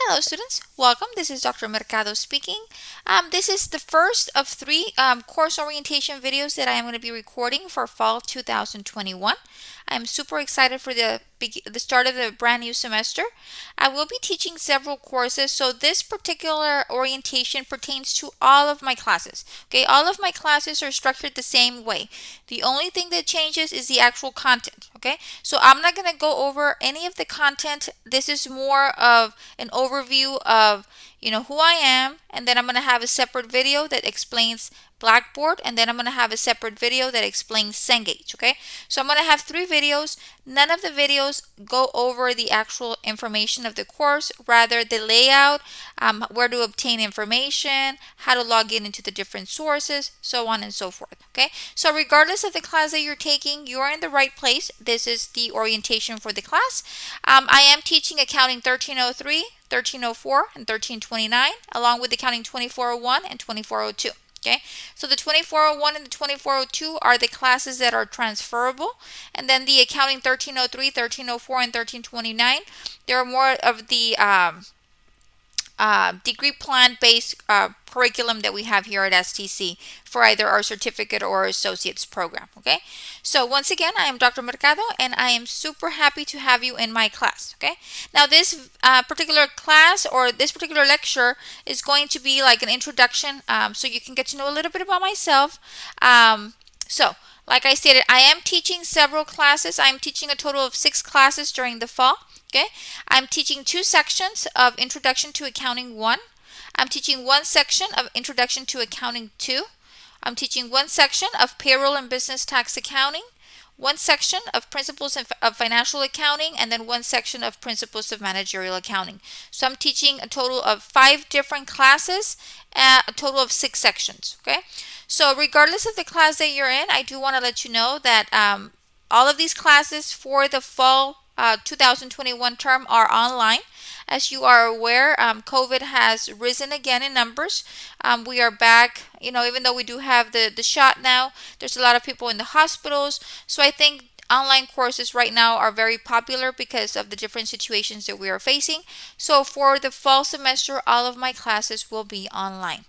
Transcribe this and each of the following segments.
Hello students, welcome. This is Dr. Mercado speaking. This is the first of three course orientation videos that I am going to be recording for fall 2021. I'm super excited for the start of the brand new semester. I will be teaching several courses, so this particular orientation pertains to all of my classes. Okay, all of my classes are structured the same way. The only thing that changes is the actual content. Okay, so I'm not going to go over any of the content. This is more of an overview of who I am, and then I'm going to have a separate video that explains Blackboard, and then I'm going to have a separate video that explains Cengage. Okay, so I'm going to have three videos. None of the videos go over the actual information of the course, rather the layout, where to obtain information, how to log in into the different sources, so on and so forth. Okay, so regardless of the class that you're taking, you're in the right place. This is the orientation for the class. I am teaching Accounting 1303, 1304, and 1329, along with Accounting 2401 and 2402. Okay, so the 2401 and the 2402 are the classes that are transferable, and then the Accounting 1303, 1304, and 1329, they're more of the degree plan based curriculum that we have here at STC for either our certificate or associate's program. Okay, so once again, I am Dr. Mercado, and I am super happy to have you in my class. Okay, now this particular class or this particular lecture is going to be like an introduction, so you can get to know a little bit about myself. So like I stated, I am teaching several classes. I'm teaching a total of 6 classes during the fall. Okay, I'm teaching 2 sections of Introduction to Accounting 1. I'm teaching 1 section of Introduction to Accounting 2. I'm teaching 1 section of Payroll and Business Tax Accounting, 1 section of Principles of Financial Accounting, and then 1 section of Principles of Managerial Accounting. So I'm teaching a total of 5 different classes, a total of 6 sections. Okay, so regardless of the class that you're in, I do want to let you know that all of these classes for the fall 2021 term are online. As you are aware, COVID has risen again in numbers. We are back, even though we do have the shot now, there's a lot of people in the hospitals. So I think online courses right now are very popular because of the different situations that we are facing. So for the fall semester, all of my classes will be online.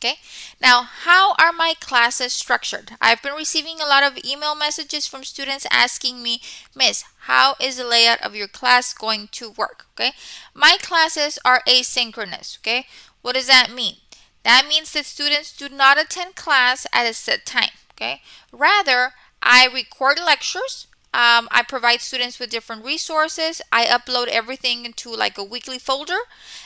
Okay, now how are my classes structured? I've been receiving a lot of email messages from students asking me, Miss, how is the layout of your class going to work? Okay, my classes are asynchronous. Okay, what does that mean? That means that students do not attend class at a set time. Okay, rather, I record lectures. I provide students with different resources. I upload everything into like a weekly folder.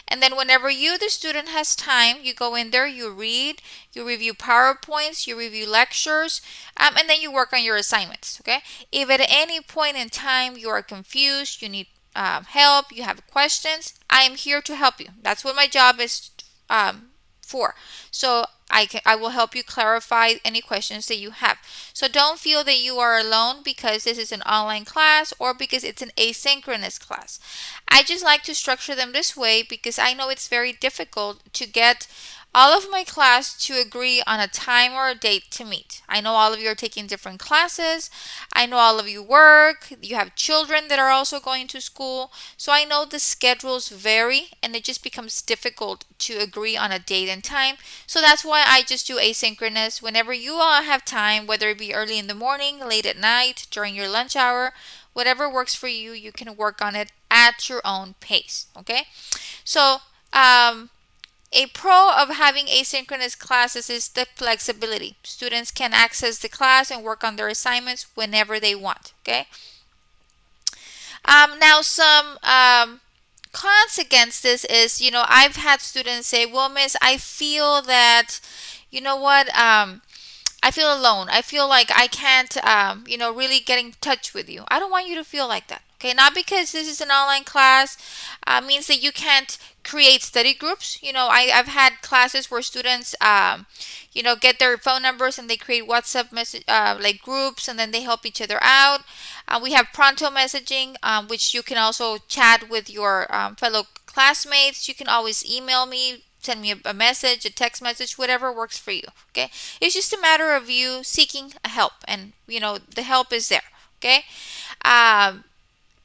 And then whenever you, the student, has time, you go in there, you read, you review PowerPoints, you review lectures, and then you work on your assignments. Okay. If at any point in time you are confused, you need help, you have questions, I am here to help you. That's what my job is for. So I will help you clarify any questions that you have. So don't feel that you are alone because this is an online class or because it's an asynchronous class. I just like to structure them this way because I know it's very difficult to get all of my class to agree on a time or a date to meet. I know all of you are taking different classes. I know all of you work. You have children that are also going to school. So I know the schedules vary and it just becomes difficult to agree on a date and time. So that's why I just do asynchronous. Whenever you all have time, whether it be early in the morning, late at night, during your lunch hour, whatever works for you, you can work on it at your own pace. Okay? So, a pro of having asynchronous classes is the flexibility. Students can access the class and work on their assignments whenever they want. Okay. Now some cons against this is, I've had students say, well, Miss, I feel that, you know what, I feel alone. I feel like I can't, really get in touch with you. I don't want you to feel like that. Okay, not because this is an online class means that you can't create study groups. I've had classes where students, get their phone numbers and they create WhatsApp message like groups, and then they help each other out. We have pronto messaging, which you can also chat with your fellow classmates. You can always email me, send me a message, a text message, whatever works for you. Okay, it's just a matter of you seeking help, and the help is there. Okay.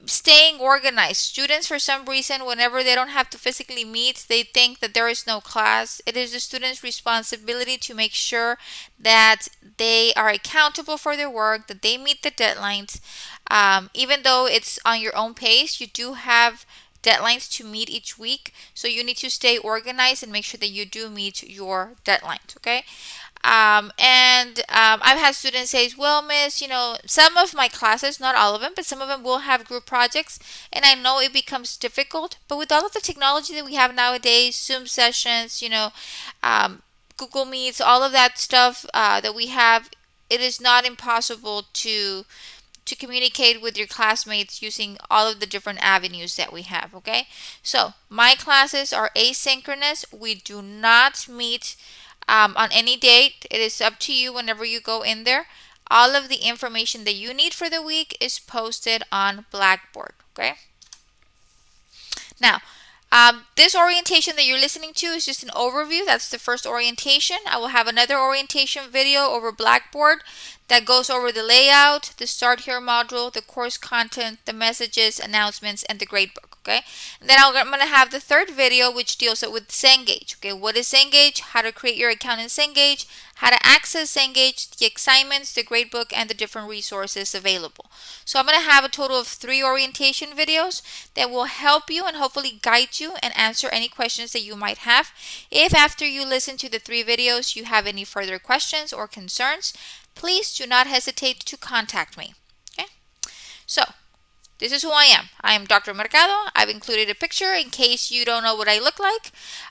staying organized. Students, for some reason, whenever they don't have to physically meet, they think that there is no class. It is the student's responsibility to make sure that they are accountable for their work, that they meet the deadlines. Even though it's on your own pace, you do have deadlines to meet each week. So you need to stay organized and make sure that you do meet your deadlines, okay? I've had students say, well, miss, some of my classes, not all of them, but some of them will have group projects. And I know it becomes difficult, but with all of the technology that we have nowadays, Zoom sessions, Google Meets, all of that stuff that we have, it is not impossible to communicate with your classmates using all of the different avenues that we have, okay? So my classes are asynchronous. We do not meet on any date. It is up to you whenever you go in there. All of the information that you need for the week is posted on Blackboard, okay? Now, this orientation that you're listening to is just an overview. That's the first orientation. I will have another orientation video over Blackboard that goes over the layout, the Start Here module, the course content, the messages, announcements, and the gradebook, okay? And then I'm going to have the third video, which deals with Cengage, okay? What is Cengage? How to create your account in Cengage, how to access Cengage, the assignments, the gradebook, and the different resources available. So I'm going to have a total of 3 orientation videos that will help you and hopefully guide you and answer any questions that you might have. If after you listen to the 3 videos you have any further questions or concerns, please do not hesitate to contact me. Okay? So, this is who I am. I am Dr. Mercado. I've included a picture in case you don't know what I look like.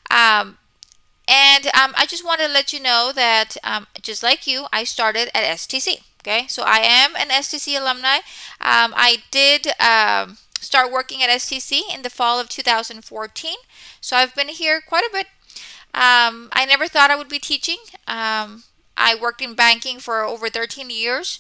I just want to let you know that just like you, I started at STC. Okay, so I am an STC alumni. I did start working at STC in the fall of 2014. So I've been here quite a bit. I never thought I would be teaching. I worked in banking for over 13 years.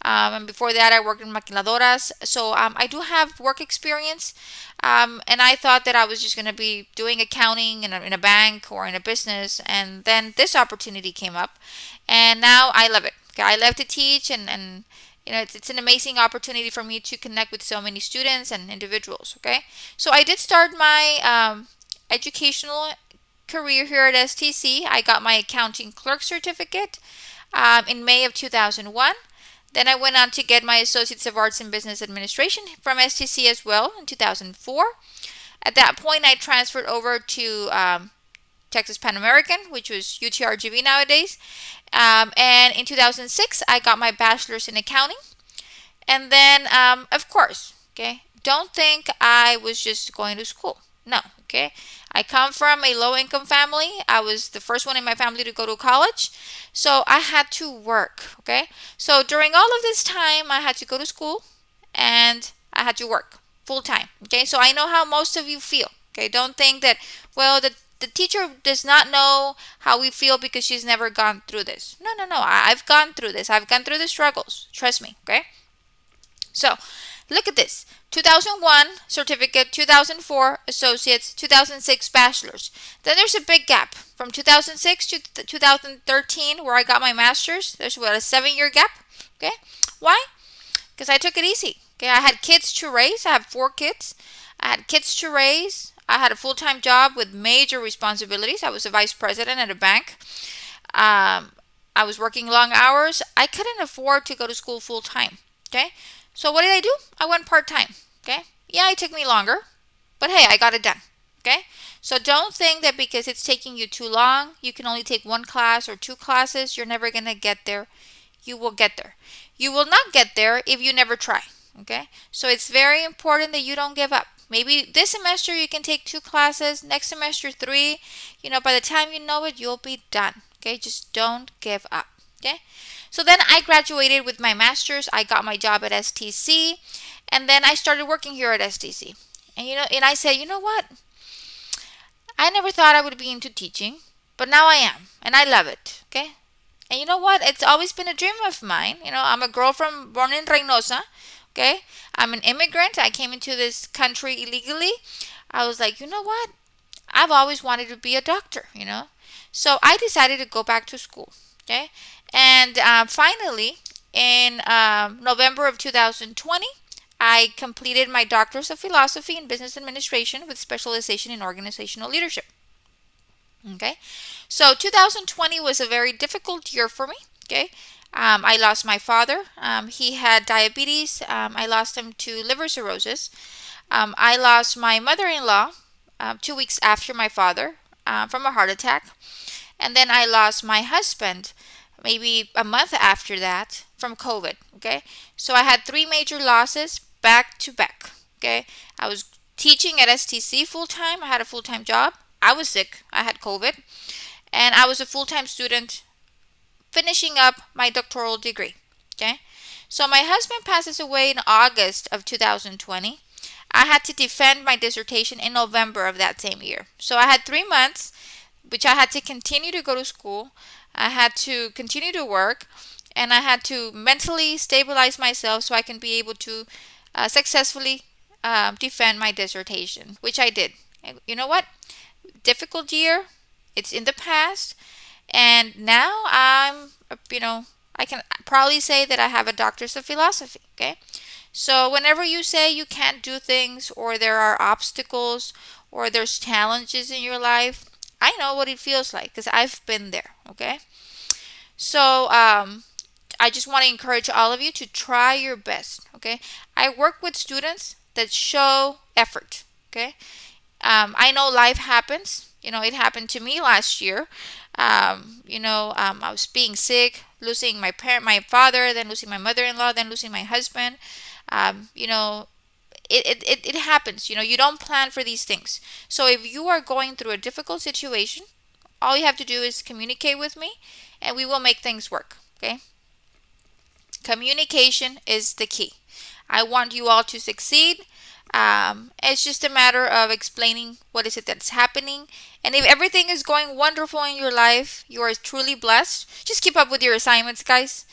And before that, I worked in maquiladoras. So I do have work experience. And I thought that I was just going to be doing accounting in a bank or in a business. And then this opportunity came up. And now I love it. Okay, I love to teach. And it's an amazing opportunity for me to connect with so many students and individuals. Okay. So I did start my educational career here at STC. I got my accounting clerk certificate in May of 2001. Then I went on to get my Associates of Arts in Business Administration from STC as well in 2004. At that point, I transferred over to Texas Pan American, which was UTRGV nowadays. And in 2006, I got my bachelor's in accounting. And then, of course, okay, don't think I was just going to school. No, okay. I come from a low-income family. I was the first one in my family to go to college. So I had to work, okay? So during all of this time, I had to go to school and I had to work full-time, okay? So I know how most of you feel, okay? Don't think that, well, the teacher does not know how we feel because she's never gone through this. No. I've gone through this. I've gone through the struggles. Trust me, okay? So look at this. 2001 certificate, 2004 associates, 2006 bachelor's. Then there's a big gap from 2006 to 2013 where I got my master's. There's what, a 7-year gap. Okay, why? Because I took it easy. Okay, I had kids to raise. I have 4 kids. I had kids to raise. I had a full-time job with major responsibilities. I was a vice president at a bank. I was working long hours. I couldn't afford to go to school full-time. Okay. So what did I do? I went part-time, okay? Yeah, it took me longer, but hey, I got it done, okay? So don't think that because it's taking you too long, you can only take 1 class or 2 classes, you're never going to get there. You will get there. You will not get there if you never try, okay? So it's very important that you don't give up. Maybe this semester you can take 2 classes, next semester 3. By the time you know it, you'll be done, okay? Just don't give up, okay? So then I graduated with my master's. I got my job at STC, and then I started working here at STC. And I said, you know what? I never thought I would be into teaching, but now I am, and I love it. Okay. And you know what? It's always been a dream of mine. I'm a girl born in Reynosa. Okay. I'm an immigrant. I came into this country illegally. I was like, you know what? I've always wanted to be a doctor. So I decided to go back to school. Okay. And finally, in November of 2020, I completed my Doctor's of Philosophy in Business Administration with specialization in organizational leadership. Okay, so 2020 was a very difficult year for me. Okay, I lost my father. He had diabetes. I lost him to liver cirrhosis. I lost my mother-in-law 2 weeks after my father from a heart attack. And then I lost my husband maybe a month after that from COVID. Okay, so I had three major losses back to back. Okay, I was teaching at STC full time. I had a full time job. I was sick. I had COVID. And I was a full time student finishing up my doctoral degree. Okay, so my husband passes away in August of 2020. I had to defend my dissertation in November of that same year. So I had 3 months, which I had to continue to go to school. I had to continue to work, and I had to mentally stabilize myself so I can be able to successfully defend my dissertation, which I did. And you know what? Difficult year. It's in the past, and now I can proudly say that I have a doctor's of philosophy. Okay, so whenever you say you can't do things, or there are obstacles, or there's challenges in your life, I know what it feels like because I've been there. Okay, so I just want to encourage all of you to try your best. Okay, I work with students that show effort. Okay, I know life happens. It happened to me last year. I was being sick, losing my father, then losing my mother-in-law, then losing my husband. It happens. You don't plan for these things. So if you are going through a difficult situation, all you have to do is communicate with me, and we will make things work. Okay? Communication is the key. I want you all to succeed. It's just a matter of explaining what is it that's happening. And if everything is going wonderful in your life, you are truly blessed. Just keep up with your assignments, guys.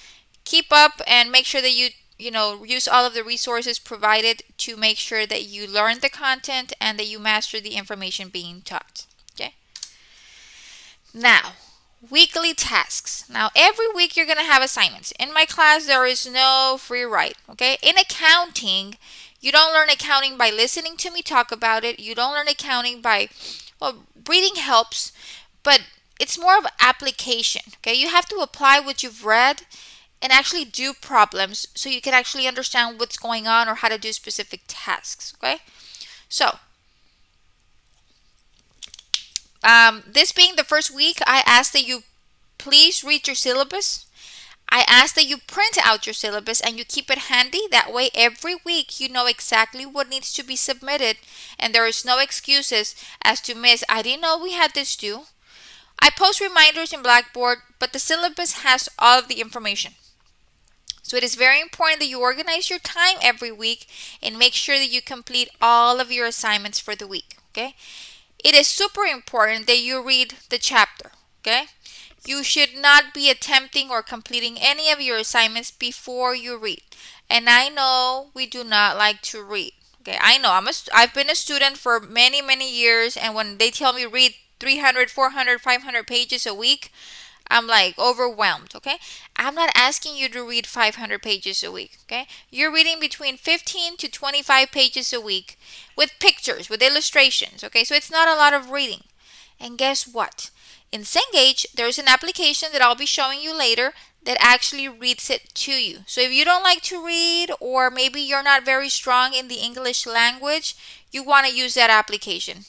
Keep up and make sure that you use all of the resources provided to make sure that you learn the content and that you master the information being taught. Okay? Now, weekly tasks. Now, every week you're going to have assignments. In my class, there is no free ride. Okay? In accounting, you don't learn accounting by listening to me talk about it. You don't learn accounting by, reading helps, but it's more of application. Okay? You have to apply what you've read and actually do problems so you can actually understand what's going on or how to do specific tasks. Okay? So, this being the first week, I ask that you please read your syllabus. I ask that you print out your syllabus and you keep it handy. That way, every week you know exactly what needs to be submitted, and there is no excuses as to, Miss, I didn't know we had this due. I post reminders in Blackboard, but the syllabus has all of the information. So it is very important that you organize your time every week and make sure that you complete all of your assignments for the week. Okay? It is super important that you read the chapter. Okay? You should not be attempting or completing any of your assignments before you read. And I know we do not like to read. Okay, I know I've been a student for many, many years, and when they tell me read 300, 400, 500 pages a week, I'm like overwhelmed. Okay, I'm not asking you to read 500 pages a week. Okay, you're reading between 15 to 25 pages a week with pictures, with illustrations. Okay, so it's not a lot of reading. And guess what? In Cengage, there's an application that I'll be showing you later that actually reads it to you. So if you don't like to read, or maybe you're not very strong in the English language, you want to use that application,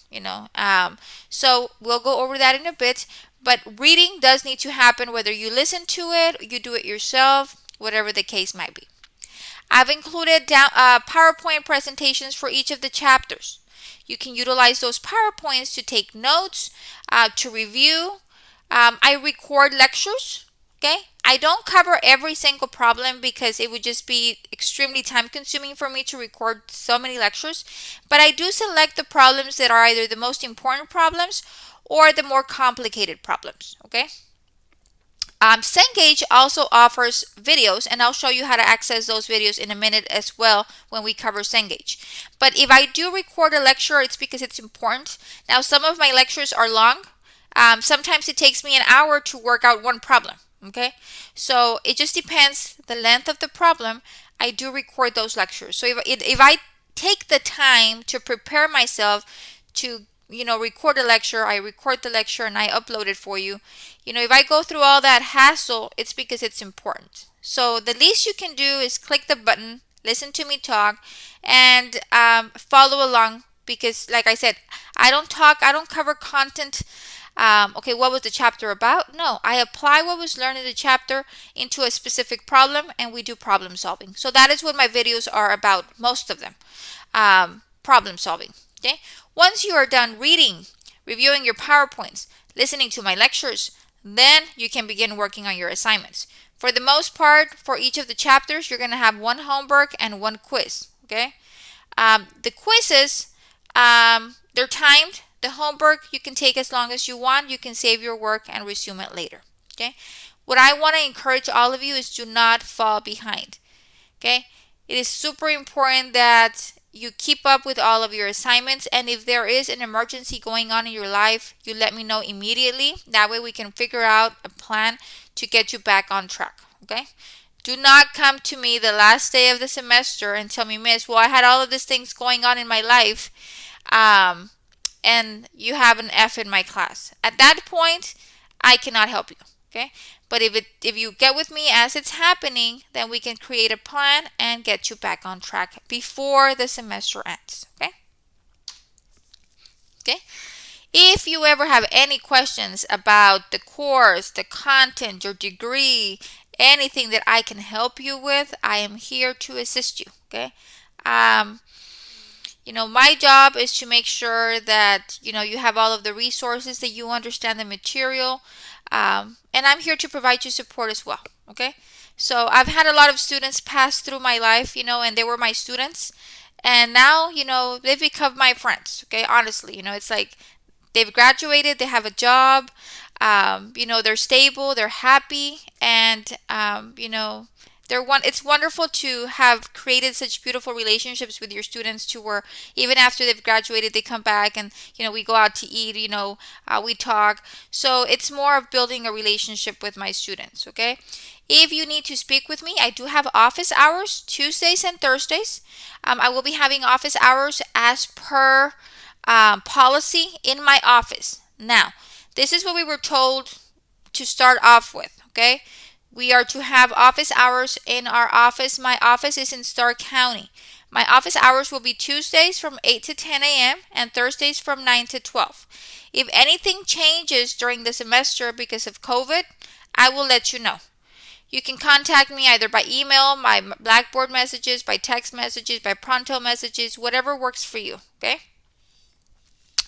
So we'll go over that in a bit. But reading does need to happen whether you listen to it, you do it yourself, whatever the case might be. I've included PowerPoint presentations for each of the chapters. You can utilize those PowerPoints to take notes, to review. I record lectures. Okay, I don't cover every single problem because it would just be extremely time consuming for me to record so many lectures. But I do select the problems that are either the most important problems or the more complicated problems. Okay. Cengage also offers videos, and I'll show you how to access those videos in a minute as well when we cover Cengage. But if I do record a lecture, it's because it's important. Now, some of my lectures are long. Sometimes it takes me an hour to work out one problem. Okay, so it just depends the length of the problem. I do record those lectures. So if I take the time to prepare myself to record a lecture, I record the lecture and I upload it for you. If I go through all that hassle, it's because it's important. So the least you can do is click the button, listen to me talk, and follow along, because like I said, I don't cover content. Okay, what was the chapter about? No, I apply what was learned in the chapter into a specific problem, and we do problem solving. So that is what my videos are about, most of them. Problem solving. Okay. Once you are done reading, reviewing your PowerPoints, listening to my lectures, then you can begin working on your assignments. For the most part, for each of the chapters, you're going to have one homework and one quiz. Okay. The quizzes, they're timed. The homework, you can take as long as you want. You can save your work and resume it later. Okay. What I want to encourage all of you is do not fall behind. Okay. It is super important that you keep up with all of your assignments, and if there is an emergency going on in your life, you let me know immediately. That way we can figure out a plan to get you back on track. Okay. Do not come to me the last day of the semester and tell me, Miss, well, I had all of these things going on in my life, and you have an F in my class. At that point, I cannot help you. Okay. But if you get with me as it's happening, then we can create a plan and get you back on track before the semester ends. Okay. Okay. If you ever have any questions about the course, the content, your degree, anything that I can help you with, I am here to assist you. Okay. My job is to make sure that, you have all of the resources, that you understand the material. And I'm here to provide you support as well. Okay. So I've had a lot of students pass through my life, and they were my students. And now, they've become my friends. Okay. Honestly, it's like they've graduated, they have a job, they're stable, they're happy, and, it's wonderful to have created such beautiful relationships with your students, to where even after they've graduated, they come back and, we go out to eat, we talk. So it's more of building a relationship with my students. Okay. If you need to speak with me, I do have office hours Tuesdays and Thursdays. I will be having office hours as per policy in my office. Now, this is what we were told to start off with. Okay. We are to have office hours in our office. My office is in Stark County. My office hours will be Tuesdays from 8 to 10 a.m. and Thursdays from 9 to 12. If anything changes during the semester because of COVID, I will let you know. You can contact me either by email, my Blackboard messages, by text messages, by Pronto messages, whatever works for you. Okay?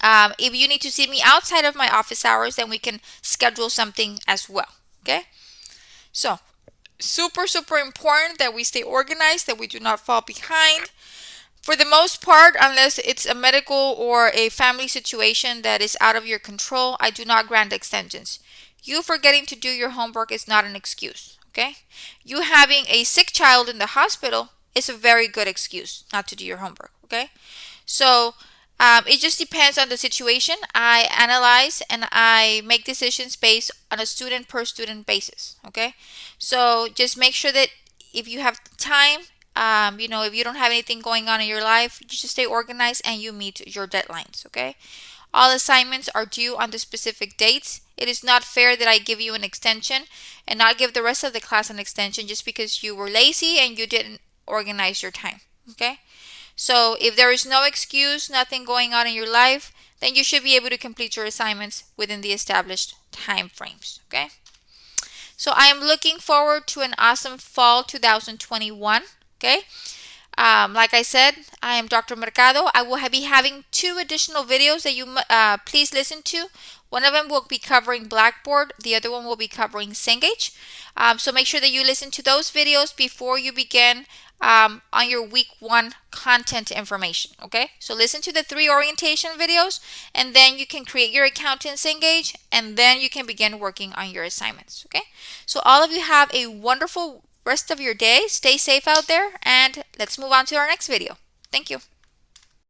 If you need to see me outside of my office hours, then we can schedule something as well. Okay? So, super, super important that we stay organized, that we do not fall behind. For the most part, unless it's a medical or a family situation that is out of your control, I do not grant extensions. You forgetting to do your homework is not an excuse. Okay? You having a sick child in the hospital is a very good excuse not to do your homework. Okay? So, it just depends on the situation. I analyze and I make decisions based on a student per student basis. Okay. So just make sure that if you have time, if you don't have anything going on in your life, you just stay organized and you meet your deadlines. Okay. All assignments are due on the specific dates. It is not fair that I give you an extension and not give the rest of the class an extension just because you were lazy and you didn't organize your time. Okay. So if there is no excuse, nothing going on in your life, then you should be able to complete your assignments within the established time frames. Okay. So I am looking forward to an awesome fall 2021. Okay. Like I said, I am Dr. Mercado. I will be having 2 additional videos that you please listen to. One of them will be covering Blackboard. The other one will be covering Cengage. So make sure that you listen to those videos before you begin on your week 1 content information. Okay, so listen to the 3 orientation videos, and then you can create your account in Cengage, and then you can begin working on your assignments. Okay, so all of you have a wonderful rest of your day. Stay safe out there, and let's move on to our next video. Thank you.